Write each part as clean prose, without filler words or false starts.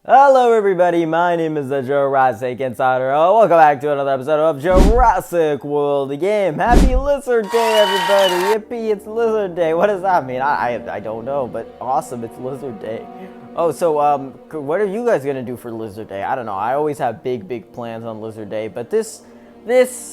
Hello everybody, my name is the Jurassic Insider. Welcome back to another episode of Jurassic World, the game. Happy Lizard Day, everybody! Yippee, it's Lizard Day. What does that mean? I don't know, but awesome, it's Lizard Day. Oh, so, what are you guys gonna do for Lizard Day? I don't know, I always have big plans on Lizard Day, but this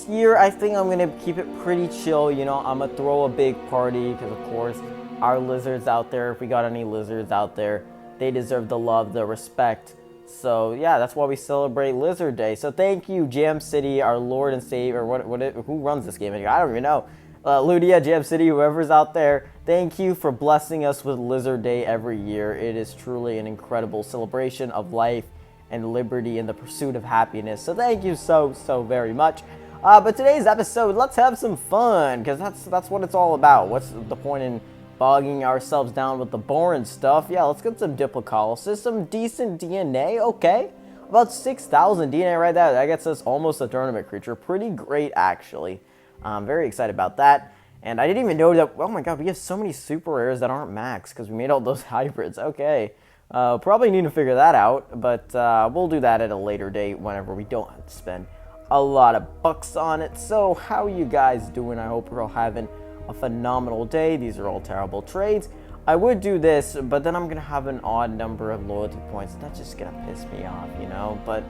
year, I think I'm gonna keep it pretty chill, you know. I'm gonna throw a big party, because of course, our lizards out there, if we got any lizards out there, they deserve the love, the respect. So yeah, that's why we celebrate Lizard Day. So thank you, Jam City, our Lord and Savior. Who runs this game anyway? I don't even know. Ludia, Jam City, whoever's out there, thank you for blessing us with Lizard Day every year. It is truly an incredible celebration of life and liberty and the pursuit of happiness. So thank you so very much. But today's episode, let's have some fun, because that's what it's all about. What's the point in bogging ourselves down with the boring stuff? Yeah, let's get some diplicolysis, some decent DNA, okay. About 6,000 DNA right there. That gets us almost a tournament creature. Pretty great, actually. I'm very excited about that. And I didn't even know that, oh my god, we have so many super rares that aren't max because we made all those hybrids. Okay. Probably need to figure that out, but we'll do that at a later date whenever we don't have to spend a lot of bucks on it. So how are you guys doing? I hope you're all having a phenomenal day. These are all terrible trades. I would do this, but then I'm gonna have an odd number of loyalty points. That's just gonna piss me off, you know, but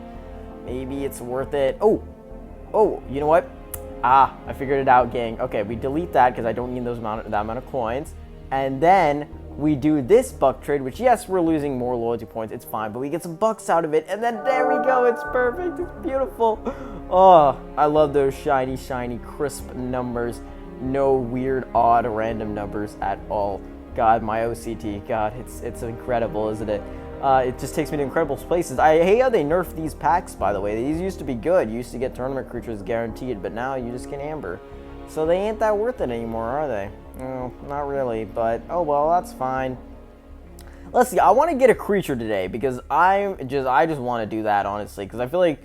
maybe it's worth it. Oh, you know what? I figured it out, gang. Okay, we delete that because I don't need that amount of coins. And then we do this buck trade, which, yes, we're losing more loyalty points. It's fine, but we get some bucks out of it. And then there we go. It's perfect. It's beautiful. Oh, I love those shiny, crisp numbers. No weird, odd, random numbers at all. God, my OCT. God, it's incredible, isn't it? It just takes me to incredible places. I hate how they nerfed these packs, by the way. These used to be good. You used to get tournament creatures guaranteed, but now you just get amber. So they ain't that worth it anymore, are they? No, not really, but oh well, that's fine. Let's see, I want to get a creature today because I just want to do that, honestly, because I feel like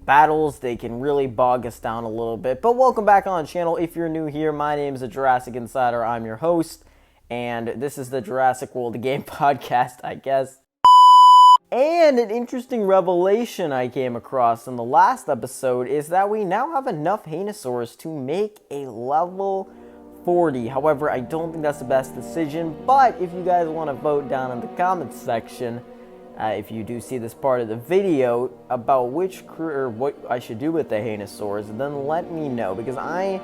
battles, they can really bog us down a little bit. But welcome back on the channel. If you're new here, my name is the Jurassic Insider. I'm your host, and this is the Jurassic World Game podcast, I guess. And an interesting revelation I came across in the last episode is that we now have enough Hanosaurs to make a level 40. However, I don't think that's the best decision, but if you guys want to vote down in the comments section, if you do see this part of the video about what I should do with the Hanosaurs, then let me know, because I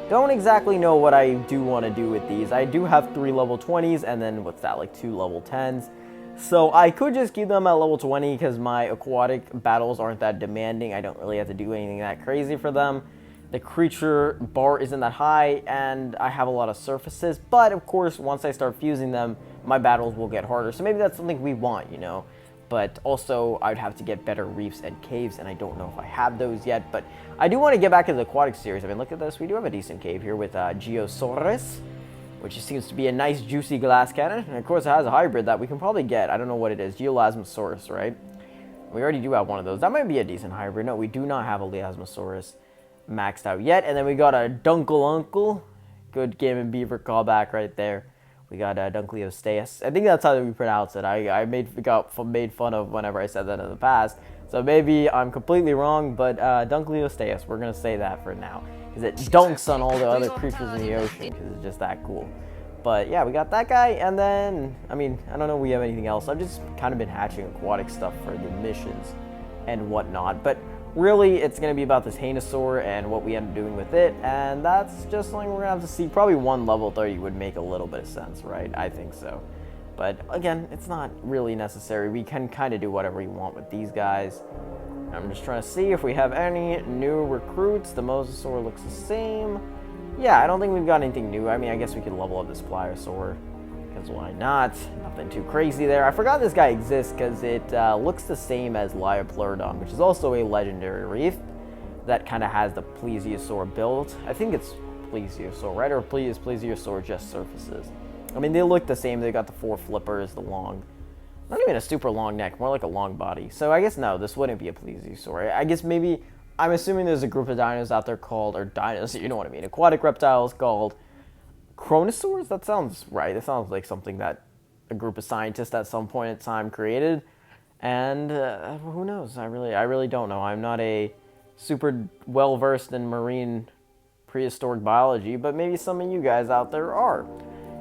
don't exactly know what I do want to do with these. I do have 3 level 20s, and then what's that, like 2 level 10s. So I could just keep them at level 20 because my aquatic battles aren't that demanding. I don't really have to do anything that crazy for them. The creature bar isn't that high, and I have a lot of surfaces. But of course, once I start fusing them, my battles will get harder. So maybe that's something we want, you know. But also, I'd have to get better reefs and caves, and I don't know if I have those yet. But I do want to get back to the aquatic series. I mean, look at this. We do have a decent cave here with Geosaurus, which seems to be a nice, juicy glass cannon. And of course, it has a hybrid that we can probably get. I don't know what it is. Geolasmosaurus, right? We already do have one of those. That might be a decent hybrid. No, we do not have a Lasmosaurus maxed out yet. And then we got a Dunkeluncle. Good Game & Beaver callback right there. We got Dunkleosteus. I think that's how we pronounce it. I made fun of whenever I said that in the past. So maybe I'm completely wrong, but Dunkleosteus, we're going to say that for now. Because it dunks on all the other creatures in the ocean, because it's just that cool. But yeah, we got that guy, and then, I mean, I don't know if we have anything else. I've just kind of been hatching aquatic stuff for the missions and whatnot. But really, it's going to be about this Hanosaur and what we end up doing with it, and that's just something we're going to have to see. Probably one level 30 would make a little bit of sense, right? I think so. But again, it's not really necessary. We can kind of do whatever we want with these guys. I'm just trying to see if we have any new recruits. The Mosasaur looks the same. Yeah, I don't think we've got anything new. I mean, I guess we could level up this Pliosaur, because why not? Nothing too crazy there. I forgot this guy exists because it looks the same as Liopleurodon, which is also a legendary reef that kind of has the Plesiosaur build. I think it's Plesiosaur, right? Or is Plesiosaur just surfaces? I mean, they look the same. They got the 4 flippers, the long, not even a super long neck, more like a long body. So I guess no, this wouldn't be a Plesiosaur. I guess maybe, I'm assuming there's a group of dinos out there called, or dinos, you know what I mean, aquatic reptiles called Chronosaurs? That sounds right. That sounds like something that a group of scientists at some point in time created. And who knows? I really don't know. I'm not a super well versed in marine prehistoric biology, but maybe some of you guys out there are.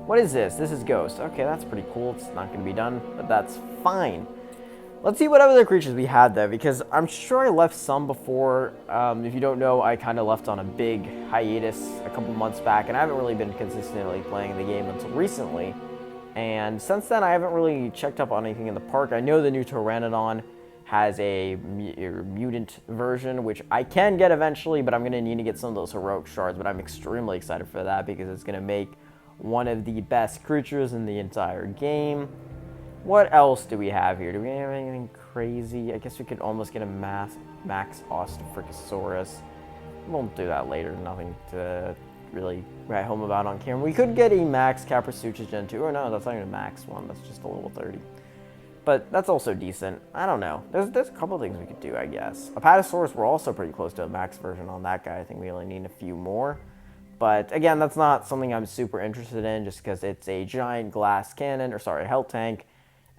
What is this? This is Ghost. Okay, that's pretty cool. It's not going to be done, but that's fine. Let's see what other creatures we had there, because I'm sure I left some before. If you don't know, I kind of left on a big hiatus a couple months back, and I haven't really been consistently playing the game until recently. And since then, I haven't really checked up on anything in the park. I know the new Pteranodon has a mutant version, which I can get eventually, but I'm going to need to get some of those heroic shards. But I'm extremely excited for that because it's going to make one of the best creatures in the entire game. What else do we have here? Do we have anything crazy? I guess we could almost get a Max Ostafricosaurus. We'll do that later. Nothing to really write home about on camera. We could get a Max Caprasuchus Gen 2. Or no, that's not even a Max one. That's just a level 30. But that's also decent. I don't know. There's a couple of things we could do, I guess. Apatosaurus, we're also pretty close to a max version on that guy. I think we only need a few more. But again, that's not something I'm super interested in just because it's a giant glass cannon, or sorry, health tank,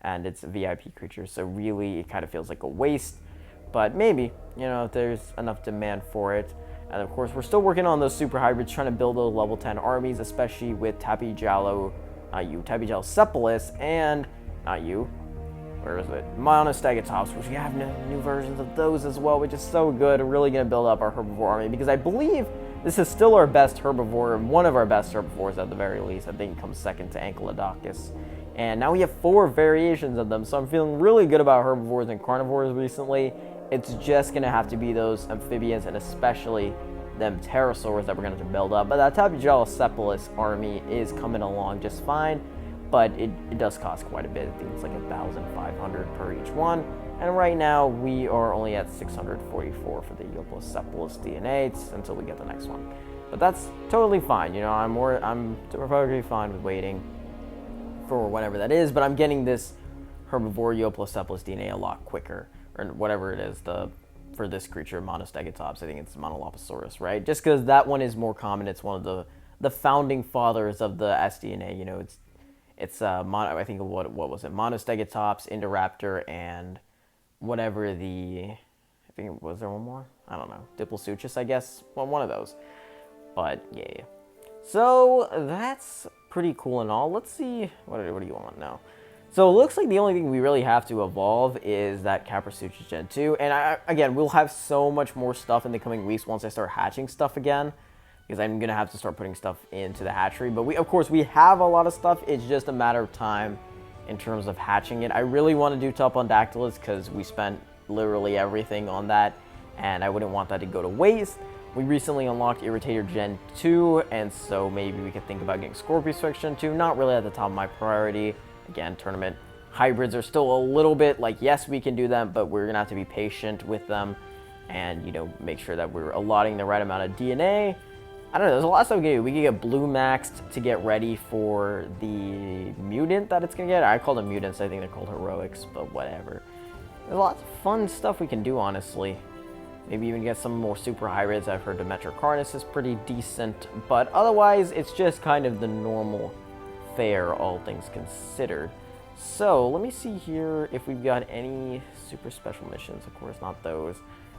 and it's a VIP creature. So really, it kind of feels like a waste. But maybe, if there's enough demand for it. And of course, we're still working on those super hybrids, trying to build those level 10 armies, especially with Tapijallocephalus, and not you. Where is it? Monostegatops, which we have new versions of those as well, which is so good. We're really going to build up our herbivore army because I believe this is still our best herbivore, one of our best herbivores at the very least. I think it comes second to Ankylodocus. And now we have 4 variations of them, so I'm feeling really good about herbivores and carnivores recently. It's just going to have to be those amphibians and especially them pterosaurs that we're going to have to build up. But that Tapijallocephalus army is coming along just fine. But it does cost quite a bit. I think it's like 1,500 per each one. And right now we are only at 644 for the Euoplocephalus DNA until we get the next one. But that's totally fine. I'm perfectly fine with waiting for whatever that is. But I'm getting this herbivore Euoplocephalus DNA a lot quicker, or whatever it is for this creature, Monostegatops. I think it's Monoloposaurus, right? Just because that one is more common. It's one of the founding fathers of the sDNA. It's I think what was it? Monostegatops, Indoraptor, and whatever I think was there one more? I don't know. Diplasuchus, I guess. Well, one of those. But yeah. So that's pretty cool and all. Let's see. What do you want now? So it looks like the only thing we really have to evolve is that Caprasuchus Gen 2. And again, we'll have so much more stuff in the coming weeks once I start hatching stuff again. Because I'm going to have to start putting stuff into the hatchery. But of course, we have a lot of stuff. It's just a matter of time in terms of hatching it. I really want to do Tupondactylus because we spent literally everything on that. And I wouldn't want that to go to waste. We recently unlocked Irritator Gen 2. And so maybe we could think about getting Scorpius Gen 2. Not really at the top of my priority. Again, tournament hybrids are still a little bit like, yes, we can do them. But we're going to have to be patient with them. And, make sure that we're allotting the right amount of DNA. I don't know, there's a lot of stuff we can do. We can get blue maxed to get ready for the mutant that it's going to get. I call them mutants, I think they're called heroics, but whatever. There's lots of fun stuff we can do, honestly. Maybe even get some more super hybrids. I've heard Dimetrocarnus is pretty decent, but otherwise it's just kind of the normal fare, all things considered. So, let me see here if we've got any super special missions. Of course, not those.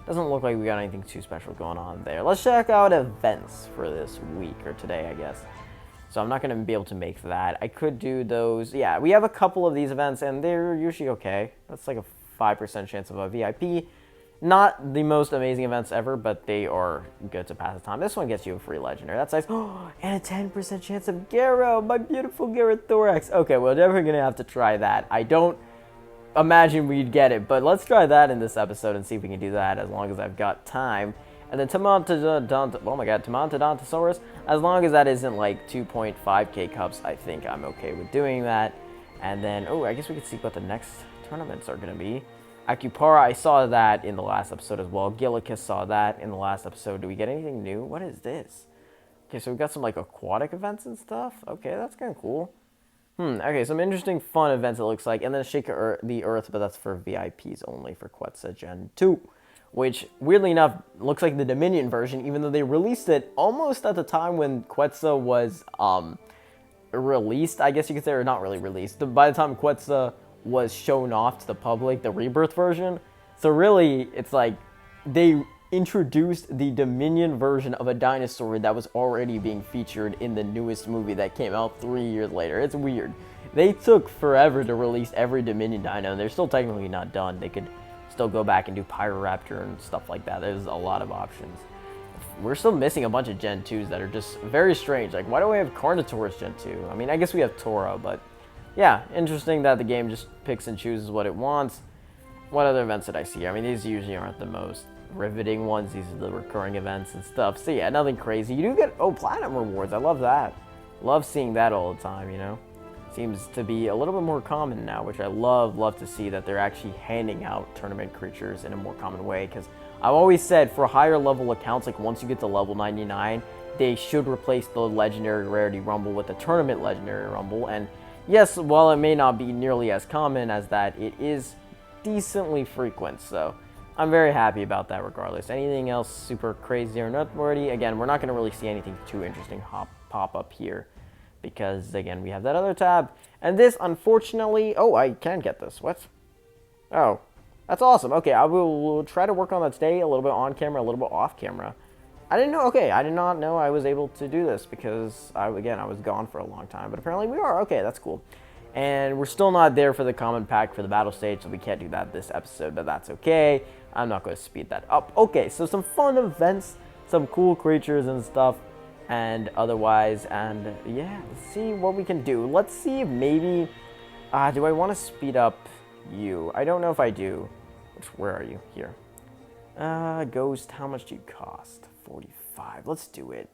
Doesn't look like we got anything too special going on there. Let's check out events for this week, or today, I guess. So I'm not going to be able to make that. I could do those. Yeah, we have a couple of these events, and they're usually okay. That's like a 5% chance of a VIP. Not the most amazing events ever, but they are good to pass the time. This one gets you a free legendary. That's nice. Oh, and a 10% chance of Gyro, my beautiful Gyrathorax. Okay, well, definitely going to have to try that. I don't imagine we'd get it, but let's try that in this episode and see if we can do that as long as I've got time. And then Tamontodontosaurus, as long as that isn't like 2.5k cups, I think I'm okay with doing that. And then, I guess we could see what the next tournaments are going to be. Acupara, I saw that in the last episode as well. Gillicus saw that in the last episode. Do we get anything new? What is this? Okay, so we've got some like aquatic events and stuff. Okay, that's kind of cool. Okay, some interesting fun events it looks like. And then Shake the Earth, but that's for VIPs only for Quetzal Gen 2. Which, weirdly enough, looks like the Dominion version, even though they released it almost at the time when Quetzal was released, I guess you could say, or not really released. By the time Quetzal was shown off to the public, the Rebirth version. So really, it's like they introduced the Dominion version of a dinosaur that was already being featured in the newest movie that came out 3 years later. It's weird. They took forever to release every Dominion dino, and they're still technically not done. They could still go back and do Pyroraptor and stuff like that. There's a lot of options. We're still missing a bunch of Gen 2s that are just very strange. Like, why do we have Carnotaurus Gen 2? I mean, I guess we have Tora, but yeah, interesting that the game just picks and chooses what it wants. What other events did I see? I mean, these usually aren't the most riveting ones. These are the recurring events and stuff. So yeah, nothing crazy. You do get, platinum rewards. I love that. Love seeing that all the time, you know? Seems to be a little bit more common now, which I love to see that they're actually handing out tournament creatures in a more common way, because I've always said for higher level accounts, like once you get to level 99, they should replace the legendary rarity rumble with the tournament legendary rumble. And yes, while it may not be nearly as common as that, it is decently frequent, so I'm very happy about that regardless. Anything else super crazy or noteworthy? Again, we're not going to really see anything too interesting pop up here, because again, we have that other tab. And this, unfortunately, I can get this. What? Oh, that's awesome. Okay, I will try to work on that today, a little bit on camera, a little bit off camera. I didn't know, I did not know I was able to do this, because I was gone for a long time, but apparently we are. Okay, that's cool. And we're still not there for the common pack for the battle stage, so we can't do that this episode, but that's okay. I'm not going to speed that up. Okay, so some fun events, some cool creatures and stuff, and otherwise, and yeah, let's see what we can do. Let's see if maybe, do I want to speed up you? I don't know if I do. Where are you? Here. Ghost, how much do you cost? 45. Let's do it.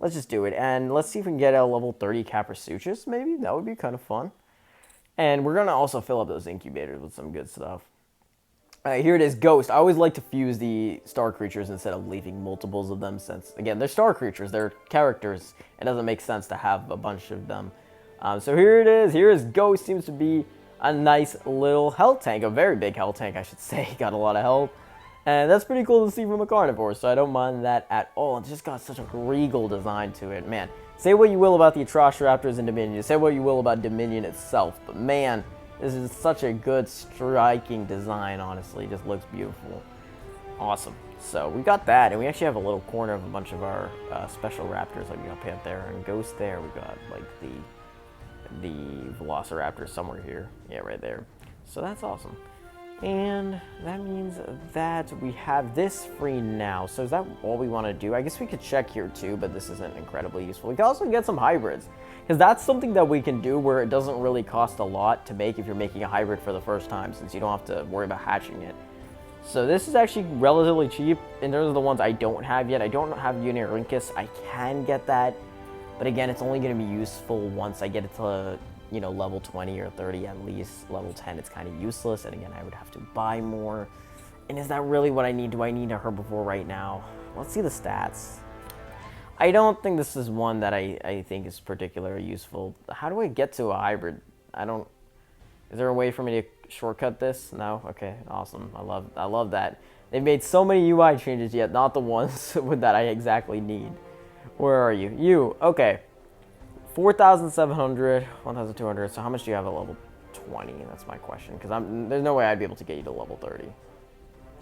Let's just do it, and let's see if we can get a level 30 Caprasuchus, maybe. That would be kind of fun. And we're going to also fill up those incubators with some good stuff. Here it is, Ghost. I always like to fuse the star creatures instead of leaving multiples of them, since, again, they're star creatures. They're characters. It doesn't make sense to have a bunch of them. So here it is. Here is Ghost. Seems to be a nice little health tank. A very big health tank, I should say. Got a lot of health. And that's pretty cool to see from a carnivore, so I don't mind that at all. It's just got such a regal design to it. Man, say what you will about the Atrociraptors in Dominion. Say what you will about Dominion itself. But man, this is such a good, striking design, honestly. It just looks beautiful. Awesome. So we got that, and we actually have a little corner of a bunch of our special raptors. Like we got Pant there and Ghost there. We got like the Velociraptor somewhere here. Yeah, right there. So that's awesome. And that means that we have this free now. So is that all we want to do? I guess we could check here too, but this isn't incredibly useful. We can also get some hybrids, because that's something that we can do where it doesn't really cost a lot to make if you're making a hybrid for the first time, since you don't have to worry about hatching it. So this is actually relatively cheap in terms of the ones I don't have yet. I don't have Unirhynchus. I can get that, but again, it's only going to be useful once I get it to, you know, level 20 or 30 at least. Level 10, it's kind of useless, and again, I would have to buy more. And is that really what I need? Do I need a herbivore right now? Let's see the stats. I don't think this is one that I think is particularly useful. How do I get to a hybrid? Is there a way for me to shortcut this? No? Okay, awesome. I love that. They've made so many UI changes, yet not the ones that I exactly need. Where are you? You, okay. 4,700, 1,200. So how much do you have at level 20? That's my question, because there's no way I'd be able to get you to level 30.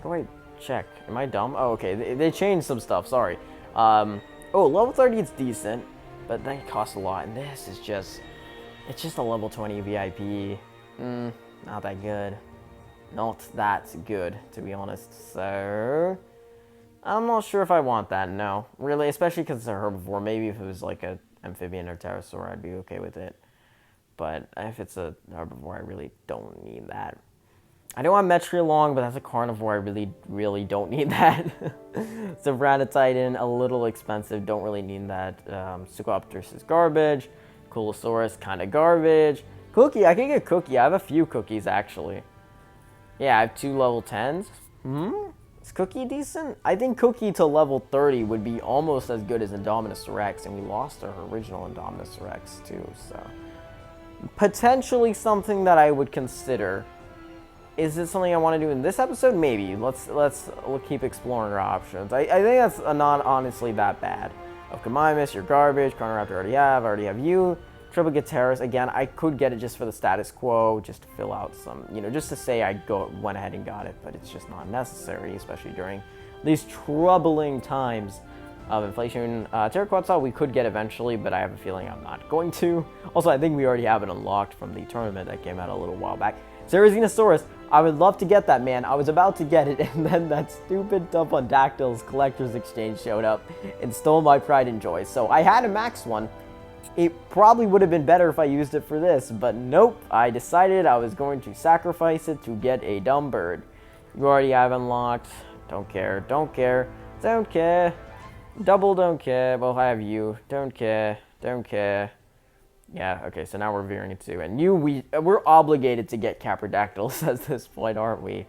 What do I check? Am I dumb? Oh, okay. They changed some stuff. Sorry. Level 30 is decent, but that costs a lot. And this is it's just a level 20 VIP. Not that good. Not that good, to be honest. So I'm not sure if I want that. No, really, especially because it's a herbivore. Maybe if it was like a amphibian or pterosaur, I'd be okay with it. But if it's a herbivore, I really don't need that. I don't want Metrilong, but that's a carnivore. I really don't need that. Savranatitan, a little expensive. Don't really need that. Suchopterus is garbage. Coolosaurus, kind of garbage. Cookie, I can get Cookie. I have a few cookies, actually. Yeah, I have 2 level 10s. Is Cookie decent? I think Cookie to level 30 would be almost as good as Indominus Rex, and we lost our original Indominus Rex too, so potentially something that I would consider. Is this something I want to do in this episode? Maybe. Let's keep exploring our options. I think that's not honestly that bad. Okamimus, you're garbage. Carniraptor I already have you. Triplicate Terrace, again, I could get it just for the status quo, just to fill out some, just to say I went ahead and got it, but it's just not necessary, especially during these troubling times of inflation. Terraquetzal we could get eventually, but I have a feeling I'm not going to. Also, I think we already have it unlocked from the tournament that came out a little while back. Cerazinosaurus, I would love to get that, man. I was about to get it, and then that stupid Dactyls Collector's Exchange showed up and stole my pride and joy. So I had a max one. It probably would have been better if I used it for this, but nope. I decided I was going to sacrifice it to get a dumb bird. You already have unlocked. Don't care, don't care, don't care. Double don't care. Well, I have you. Don't care, don't care. Yeah, okay, so now we're veering it too. And we're obligated to get Caprodactyls at this point, aren't we?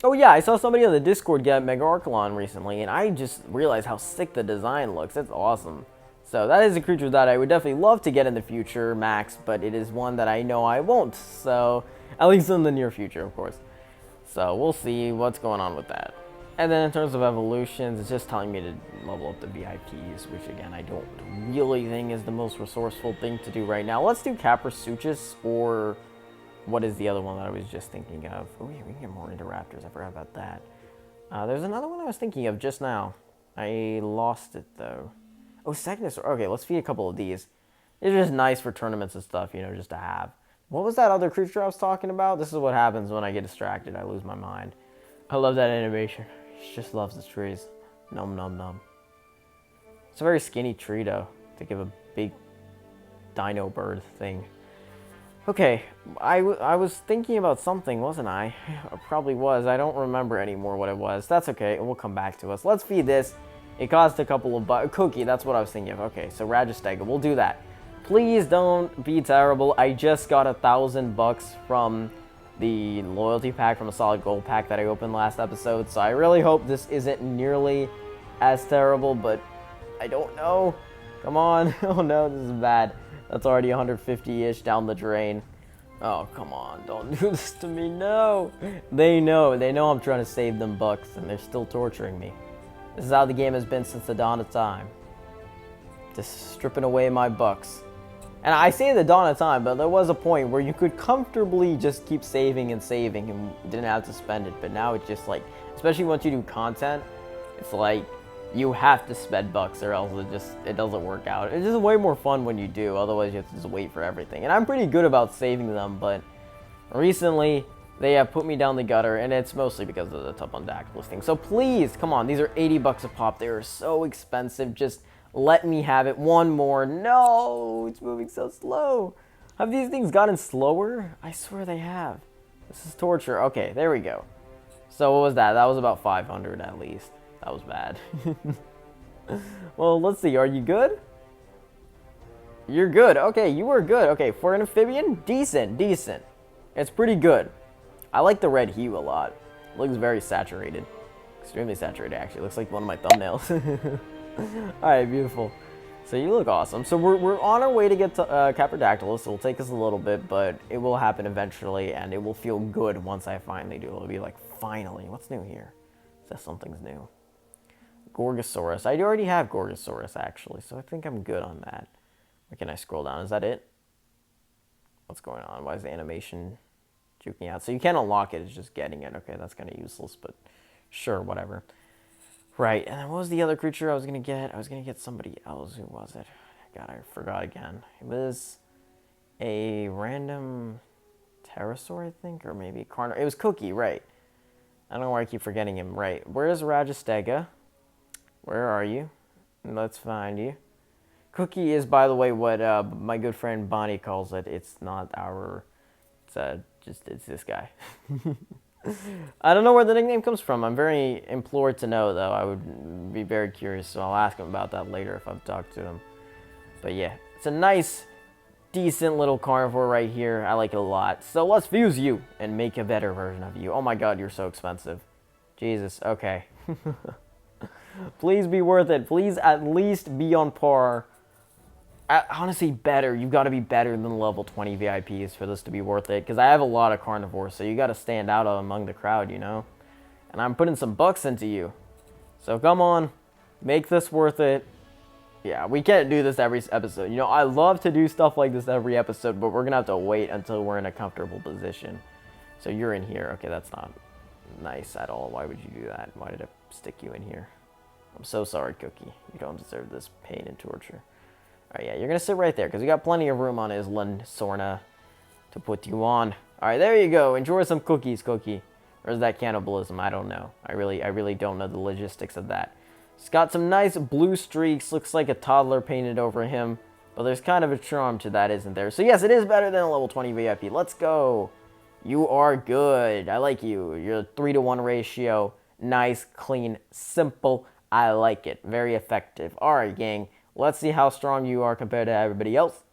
Oh yeah, I saw somebody on the Discord get Mega Archelon recently, and I just realized how sick the design looks. It's awesome. So that is a creature that I would definitely love to get in the future, Max, but it is one that I know I won't. So, at least in the near future, of course. So we'll see what's going on with that. And then in terms of evolutions, it's just telling me to level up the VIPs, which again, I don't really think is the most resourceful thing to do right now. Let's do Caprasuchus, or what is the other one that I was just thinking of? Oh yeah, we can get more Indoraptors, I forgot about that. There's another one I was thinking of just now. I lost it though. Oh, Segnosaur. Okay, let's feed a couple of these. It's just nice for tournaments and stuff, just to have. What was that other creature I was talking about? This is what happens when I get distracted. I lose my mind. I love that animation. She just loves the trees. Num, num, num. It's a very skinny tree, though, to give a big dino bird thing. Okay, I was thinking about something, wasn't I? I probably was. I don't remember anymore what it was. That's okay. It will come back to us. Let's feed this. It cost a couple of bucks. Cookie, that's what I was thinking of. Okay, so Ragistega. We'll do that. Please don't be terrible. I just got $1,000 from the loyalty pack, from a solid gold pack that I opened last episode, so I really hope this isn't nearly as terrible, but I don't know. Come on. Oh no, this is bad. That's already 150-ish down the drain. Oh, come on, don't do this to me, no. They know I'm trying to save them bucks, and they're still torturing me. This is how the game has been since the dawn of time. Just stripping away my bucks. And I say the dawn of time, but there was a point where you could comfortably just keep saving and saving and didn't have to spend it. But now it's just like, especially once you do content, it's like you have to spend bucks or else it doesn't work out. It's just way more fun when you do, otherwise you have to just wait for everything. And I'm pretty good about saving them, but recently they have put me down the gutter, and it's mostly because of the Dactyls thing. So please, come on, these are $80 a pop. They are so expensive. Just let me have it. One more. No, it's moving so slow. Have these things gotten slower? I swear they have. This is torture. Okay, there we go. So what was that? That was about 500 at least. That was bad. Well, let's see. Are you good? You're good. Okay, you were good. Okay, for an amphibian, decent. It's pretty good. I like the red hue a lot. It looks very saturated. Extremely saturated, actually. It looks like one of my thumbnails. Alright, beautiful. So you look awesome. So we're on our way to get to Caprodactylus. So it'll take us a little bit, but it will happen eventually, and it will feel good once I finally do. It'll be like, finally. What's new here? Says something's new. Gorgosaurus. I already have Gorgosaurus, actually, so I think I'm good on that. Where can I scroll down? Is that it? What's going on? Why is the animation juking out? So you can't unlock it. It's just getting it. Okay, that's kind of useless, but sure, whatever. Right, and then what was the other creature I was going to get? I was going to get somebody else. Who was it? God, I forgot again. It was a random pterosaur, I think, or maybe Carnivore. It was Cookie, right. I don't know why I keep forgetting him. Right, where's Ragistega? Where are you? Let's find you. Cookie is, by the way, what my good friend Bonnie calls it. It's not our... It's this guy. I don't know where the nickname comes from. I'm very implored to know, though. I would be very curious, so I'll ask him about that later if I've talked to him. But yeah, it's a nice, decent little carnivore right here. I like it a lot. So let's fuse you and make a better version of you. Oh my god, you're so expensive. Jesus, okay. Please be worth it. Please at least be on par. Honestly, better. You've got to be better than level 20 VIPs for this to be worth it. Because I have a lot of carnivores, so you got to stand out among the crowd, And I'm putting some bucks into you. So come on. Make this worth it. Yeah, we can't do this every episode. You know, I love to do stuff like this every episode, but we're going to have to wait until we're in a comfortable position. So you're in here. Okay, that's not nice at all. Why would you do that? Why did I stick you in here? I'm so sorry, Cookie. You don't deserve this pain and torture. All right, yeah, you're going to sit right there because we got plenty of room on Island, Sorna, to put you on. All right, there you go. Enjoy some cookies, Cookie. Or is that cannibalism? I don't know. I really don't know the logistics of that. He's got some nice blue streaks. Looks like a toddler painted over him. But there's kind of a charm to that, isn't there? So yes, it is better than a level 20 VIP. Let's go. You are good. I like you. You're a 3-to-1 ratio. Nice, clean, simple. I like it. Very effective. Alright, gang. Let's see how strong you are compared to everybody else.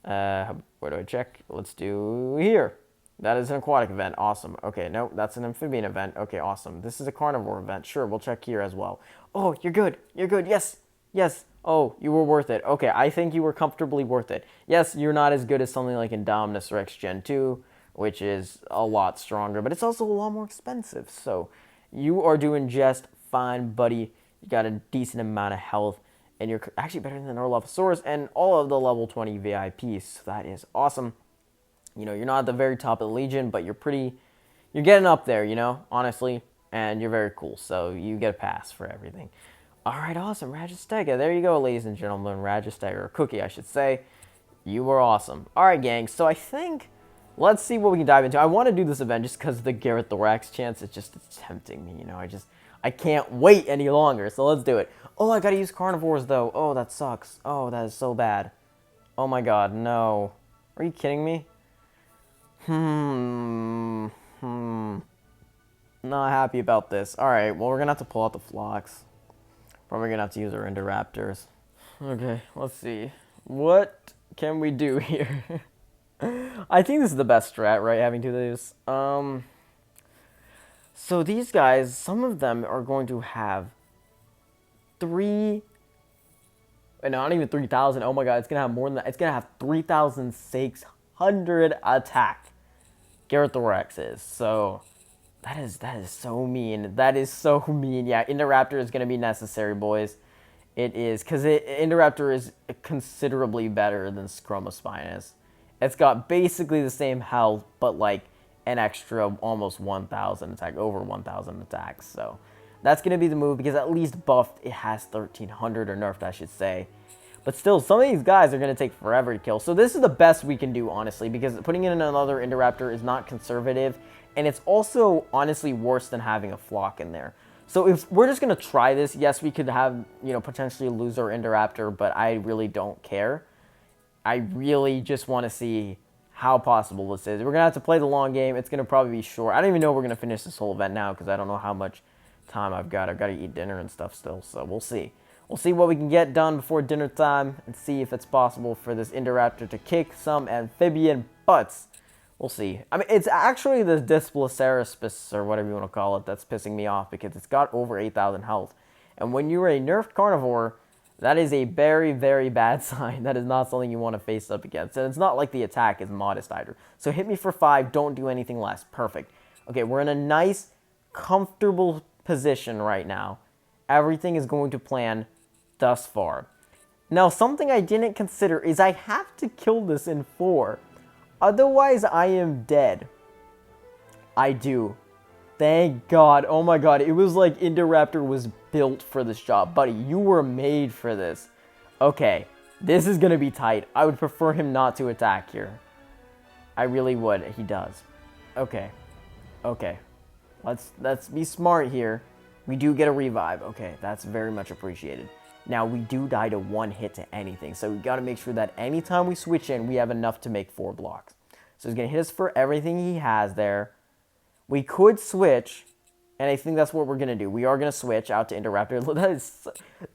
Where do I check? Let's do here. That is an aquatic event. Awesome. Okay, no, that's an amphibian event. Okay, awesome. This is a carnivore event. Sure, we'll check here as well. Oh, you're good. You're good. Yes. Yes. Oh, you were worth it. Okay, I think you were comfortably worth it. Yes, you're not as good as something like Indominus Rex Gen 2, which is a lot stronger, but it's also a lot more expensive. So you are doing just fine, buddy. You got a decent amount of health, and you're actually better than our Lophosaurus and all of the level 20 VIPs. So that is awesome. You know, you're not at the very top of the Legion, but you're getting up there, you know, honestly, and you're very cool, so you get a pass for everything. All right, awesome, Ragistega. There you go, ladies and gentlemen, Ragistega, or Cookie, I should say. You were awesome. All right, gang, so I think, let's see what we can dive into. I want to do this event just because the Garrett Thorax chance, it's tempting me, you know, I can't wait any longer, so let's do it. Oh, I gotta use carnivores, though. Oh, that sucks. Oh, that is so bad. Oh my god, no. Are you kidding me? Not happy about this. Alright, well, we're gonna have to pull out the flocks. Probably gonna have to use our Indoraptors. Okay, let's see. What can we do here? I think this is the best strat, right? Having to do this. So these guys, some of them are going to have not even 3,000. Oh my god, it's gonna have more than that. It's gonna have 3,600 attack. Garrett Thorax is. So that is so mean. That is so mean. Yeah, Indoraptor is going to be necessary, boys. It is, because Indoraptor is considerably better than Chromospinus. It's got basically the same health, but like an extra almost 1,000 attack, over 1,000 attacks. So that's going to be the move, because at least buffed, it has 1,300, or nerfed, I should say. But still, some of these guys are going to take forever to kill. So this is the best we can do, honestly, because putting in another Indoraptor is not conservative. And it's also, honestly, worse than having a flock in there. So if we're just going to try this, yes, we could have, you know, potentially lose our Indoraptor, but I really don't care. I really just want to see how possible this is. We're going to have to play the long game. It's going to probably be short. I don't even know if we're going to finish this whole event now, because I don't know how much time I've got. I've got to eat dinner and stuff still, so we'll see. We'll see what we can get done before dinner time and see if it's possible for this Indoraptor to kick some amphibian butts. We'll see. I mean, it's actually the Displaceraspis, or whatever you want to call it, that's pissing me off, because it's got over 8,000 health. And when you're a nerfed carnivore, that is a very, very bad sign. That is not something you want to face up against. And it's not like the attack is modest either. So hit me for 5, don't do anything less. Perfect. Okay, we're in a nice, comfortable position right now. Everything is going to plan thus far. Now, something I didn't consider is I have to kill this in 4. Otherwise, I am dead. I do. Thank God. Oh my God. It was like Indoraptor was built for this job. Buddy, you were made for this. Okay. This is going to be tight. I would prefer him not to attack here. I really would. He does. Okay. Okay. Let's be smart here. We do get a revive. Okay. That's very much appreciated. Now, we do die to 1 hit to anything, so we got to make sure that anytime we switch in, we have enough to make 4 blocks. So he's going to hit us for everything he has there. We could switch, and I think that's what we're going to do. We are going to switch out to Indoraptor. That is,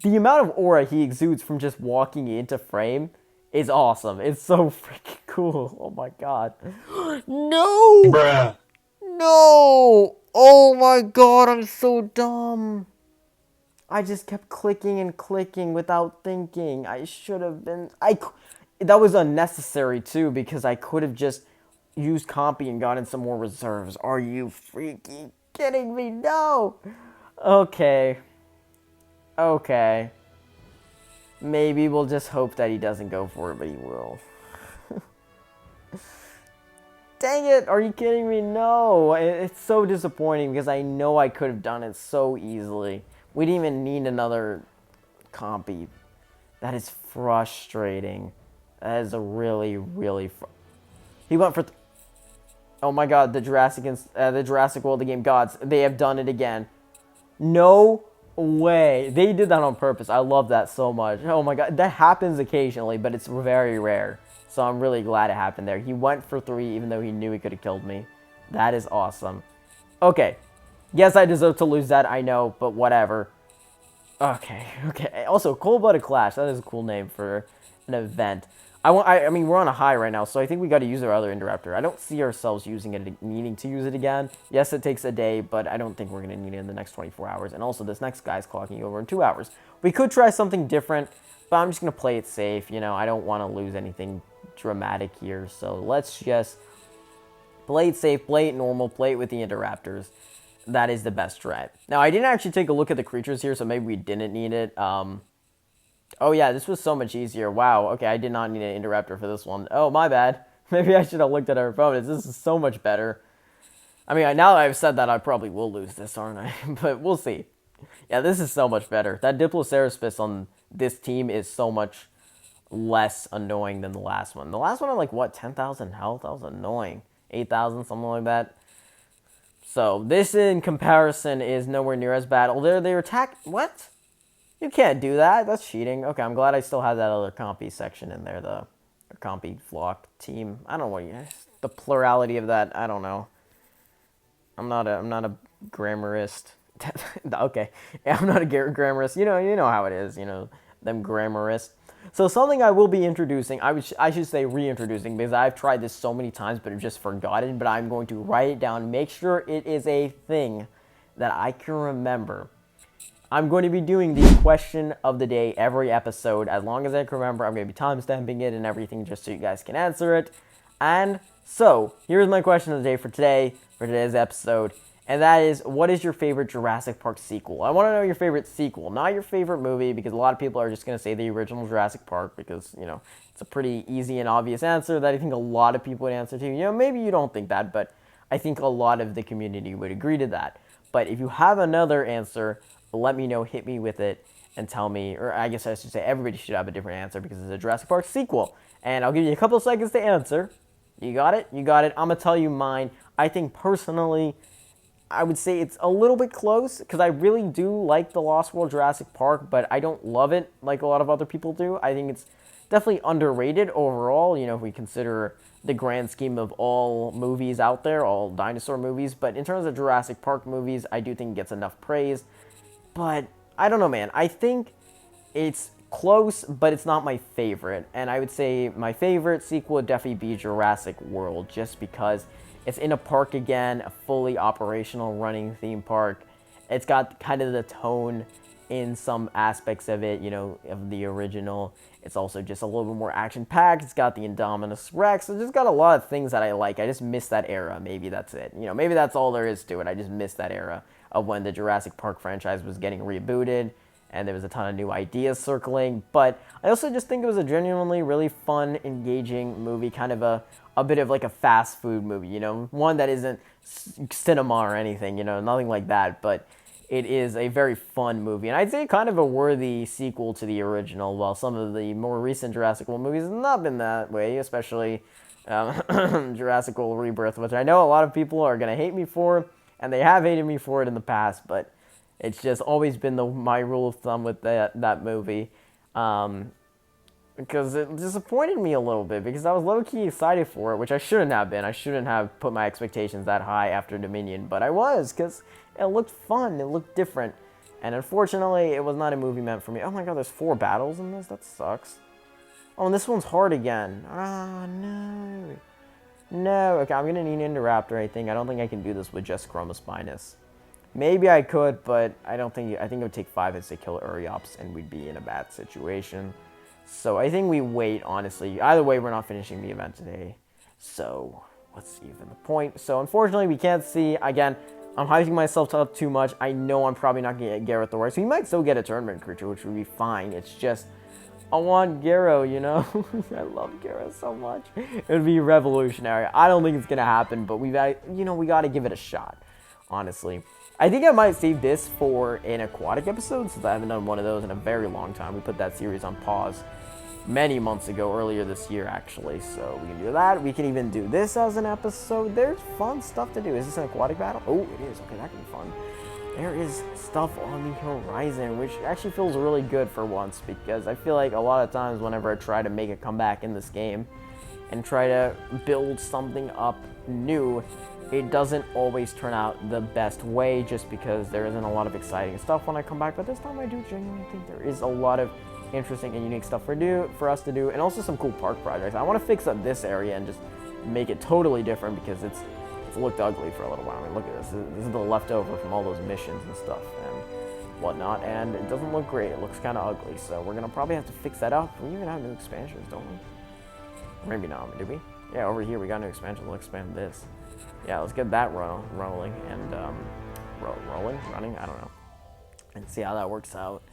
the amount of aura he exudes from just walking into frame is awesome. It's so freaking cool. Oh my god. No! Bruh. No! Oh my god, I'm so dumb. I just kept clicking and clicking without thinking. I should have been... That was unnecessary, too, because I could have just used Compy and gotten some more reserves. Are you freaking kidding me? No! Okay. Okay. Maybe we'll just hope that he doesn't go for it, but he will. Dang it, are you kidding me? No, it's so disappointing because I know I could have done it so easily. We didn't even need another compy. That is frustrating. That is a really, really he went for... oh my god, the Jurassic World, the game gods. They have done it again. No way. They did that on purpose. I love that so much. Oh my god, that happens occasionally, but it's very rare. So I'm really glad it happened there. He went for 3 even though he knew he could have killed me. That is awesome. Okay. Yes, I deserve to lose that, I know, but whatever. Okay. Also, Cold-Blooded Clash. That is a cool name for an event. I mean, we're on a high right now, so I think we got to use our other Indoraptor. I don't see ourselves needing to use it again. Yes, it takes a day, but I don't think we're going to need it in the next 24 hours. And also, this next guy's clocking over in 2 hours. We could try something different, but I'm just going to play it safe. You know, I don't want to lose anything dramatic here, so let's just play it safe, play it normal, play it with the Indoraptors. That is the best strat. Now, I didn't actually take a look at the creatures here, so maybe we didn't need it. Oh yeah, this was so much easier. Wow, okay, I did not need an Indoraptor for this one. Oh, my bad. Maybe I should have looked at our opponents. This is so much better. I mean, now that I've said that, I probably will lose this, aren't I? But we'll see. Yeah, this is so much better. That Diploceraspis on this team is so much less annoying than the last one. The last one had like, what, 10,000 health? That was annoying. 8,000, something like that. So, this in comparison is nowhere near as bad. Although they attack... what? You can't do that. That's cheating. Okay, I'm glad I still have that other compy section in there, the compy flock team. I don't know what the plurality of that. I don't know. I'm not a grammarist. Okay, yeah, I'm not a grammarist. You know how it is. You know them grammarists. So something I will be introducing. I should say reintroducing because I've tried this so many times, but I've just forgotten. But I'm going to write it down, make sure it is a thing that I can remember. I'm going to be doing the question of the day every episode. As long as I can remember, I'm going to be timestamping it and everything just so you guys can answer it. And so, here's my question of the day for today's episode. And that is, what is your favorite Jurassic Park sequel? I want to know your favorite sequel, not your favorite movie, because a lot of people are just going to say the original Jurassic Park because, you know, it's a pretty easy and obvious answer that I think a lot of people would answer to. You know, maybe you don't think that, but I think a lot of the community would agree to that. But if you have another answer, let me know, hit me with it, and tell me, or I guess I should say everybody should have a different answer because it's a Jurassic Park sequel. And I'll give you a couple of seconds to answer. You got it? You got it. I'm going to tell you mine. I think personally, I would say it's a little bit close because I really do like the Lost World Jurassic Park, but I don't love it like a lot of other people do. I think it's definitely underrated overall, you know, if we consider the grand scheme of all movies out there, all dinosaur movies. But in terms of Jurassic Park movies, I do think it gets enough praise. But I don't know, man. I think it's close, but it's not my favorite. And I would say my favorite sequel would definitely be Jurassic World, just because it's in a park again, a fully operational running theme park. It's got kind of the tone in some aspects of it, you know, of the original. It's also just a little bit more action-packed. It's got the Indominus Rex. It's just got a lot of things that I like. I just miss that era. Maybe that's it. You know, maybe that's all there is to it. I just miss that era of when the Jurassic Park franchise was getting rebooted and there was a ton of new ideas circling. But I also just think it was a genuinely really fun, engaging movie, kind of a bit of like a fast food movie, you know, one that isn't cinema or anything, you know, nothing like that, but it is a very fun movie, and I'd say kind of a worthy sequel to the original, while some of the more recent Jurassic World movies have not been that way, especially Jurassic World Rebirth, which I know a lot of people are going to hate me for, and they have hated me for it in the past, but it's just always been my rule of thumb with that movie, because it disappointed me a little bit, because I was low-key excited for it, which I shouldn't have been. I shouldn't have put my expectations that high after Dominion, but I was, because it looked fun, it looked different, and unfortunately, it was not a movie meant for me. Oh my god, there's 4 battles in this? That sucks. Oh, and this one's hard again. Ah, no. No, okay, I'm gonna need Indoraptor, I think. I don't think I can do this with just Chromospinus. Maybe I could, but I think it would take 5 hits to kill Uriops, and we'd be in a bad situation. So I think we wait, honestly. Either way, we're not finishing the event today. So, what's even the point? So, unfortunately, we can't see. Again, I'm hyping myself up too much. I know I'm probably not going to get Gareth the Roy. So, we might still get a tournament creature, which would be fine. It's just, I want Garo, you know? I love Garo so much. It would be revolutionary. I don't think it's going to happen, but we got to give it a shot, honestly. I think I might save this for an aquatic episode, since I haven't done one of those in a very long time. We put that series on pause many months ago, earlier this year, actually. So we can do that. We can even do this as an episode. There's fun stuff to do. Is this an aquatic battle? Oh, it is. Okay, that can be fun. There is stuff on the horizon, which actually feels really good for once, because I feel like a lot of times whenever I try to make a comeback in this game and try to build something up new, it doesn't always turn out the best way, just because there isn't a lot of exciting stuff when I come back. But this time I do genuinely think there is a lot of interesting and unique stuff for us to do, and also some cool park projects. I want to fix up this area and just make it totally different, because it's looked ugly for a little while. I mean, look at this. This is the leftover from all those missions and stuff and whatnot, and it doesn't look great. It looks kind of ugly, so we're going to probably have to fix that up. We even have new expansions, don't we? Maybe not. Do we? Yeah, over here we got new expansions. We'll expand this. Yeah, let's get that rolling and running? I don't know. And see how that works out.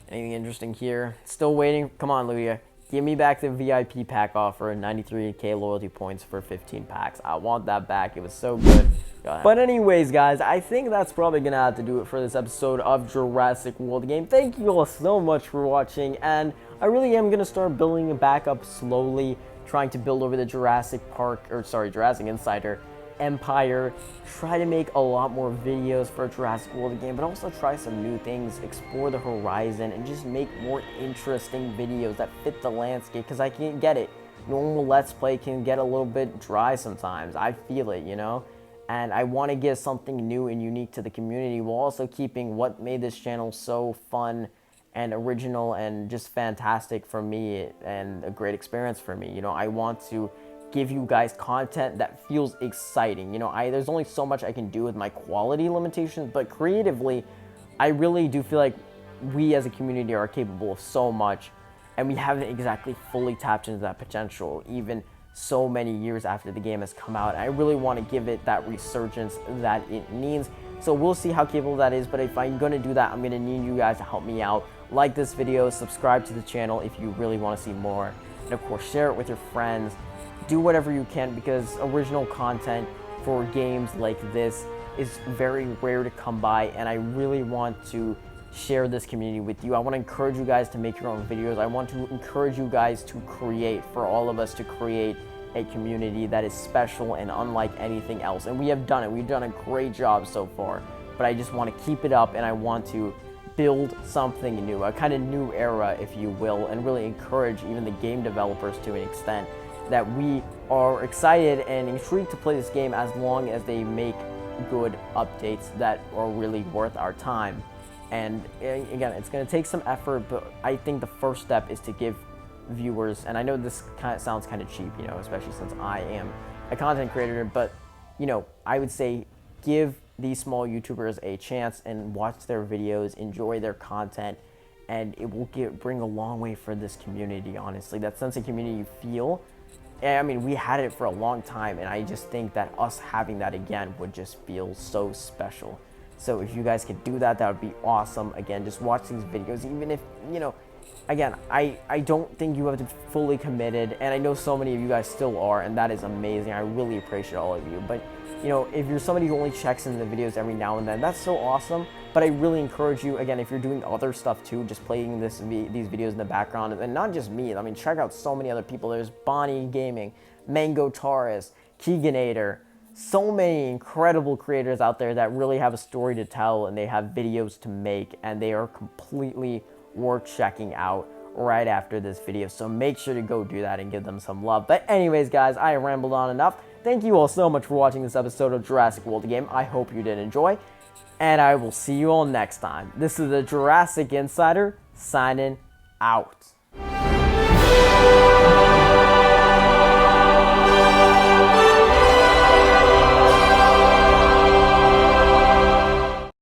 Anything interesting here? Still waiting. Come on, Lugia. Give me back the VIP pack offer, 93k loyalty points for 15 packs. I want that back. It was so good. But anyways, guys, I think that's probably going to have to do it for this episode of Jurassic World Game. Thank you all so much for watching, and I really am going to start building it back up slowly, trying to build over the Jurassic Insider empire, try to make a lot more videos for Jurassic World Game, but also try some new things, explore the horizon, and just make more interesting videos that fit the landscape, because I can't get it. Normal Let's Play can get a little bit dry sometimes. I feel it, you know? And I want to give something new and unique to the community, while also keeping what made this channel so fun and original and just fantastic for me and a great experience for me. You know, I want to give you guys content that feels exciting. You know, there's only so much I can do with my quality limitations, but creatively, I really do feel like we as a community are capable of so much, and we haven't exactly fully tapped into that potential, even so many years after the game has come out. I really want to give it that resurgence that it needs. So we'll see how capable that is, but if I'm going to do that, I'm going to need you guys to help me out. Like this video, subscribe to the channel if you really want to see more, and of course, share it with your friends. Do whatever you can, because original content for games like this is very rare to come by, and I really want to share this community with you. I want to encourage you guys to make your own videos. I want to encourage you guys to create, for all of us to create a community that is special and unlike anything else. And we have done it. We've done a great job so far, but I just want to keep it up, and I want to build something new, a kind of new era, if you will, and really encourage even the game developers to an extent that we are excited and intrigued to play this game, as long as they make good updates that are really worth our time. And again, it's going to take some effort, but I think the first step is to give viewers, and I know this kind of sounds kind of cheap, you know, especially since I am a content creator, but, you know, I would say give these small YouTubers a chance and watch their videos, enjoy their content, and it will bring a long way for this community, honestly. That sense of community you feel, I mean, we had it for a long time, and I just think that us having that again would just feel so special. So if you guys could do that, that would be awesome. Again, just watch these videos, even if, you know, again, I don't think you have to be fully committed, and I know so many of you guys still are, and that is amazing. I really appreciate all of you. But, you know, if you're somebody who only checks in the videos every now and then, that's so awesome. But I really encourage you, again, if you're doing other stuff too, just playing these videos in the background, and not just me. I mean, check out so many other people. There's Bonnie Gaming, Mango Taurus, Keeganator, so many incredible creators out there that really have a story to tell, and they have videos to make, and they are completely worth checking out right after this video. So make sure to go do that and give them some love. But anyways, guys, I rambled on enough. Thank you all so much for watching this episode of Jurassic World Game. I hope you did enjoy, and I will see you all next time. This is the Jurassic Insider signing out.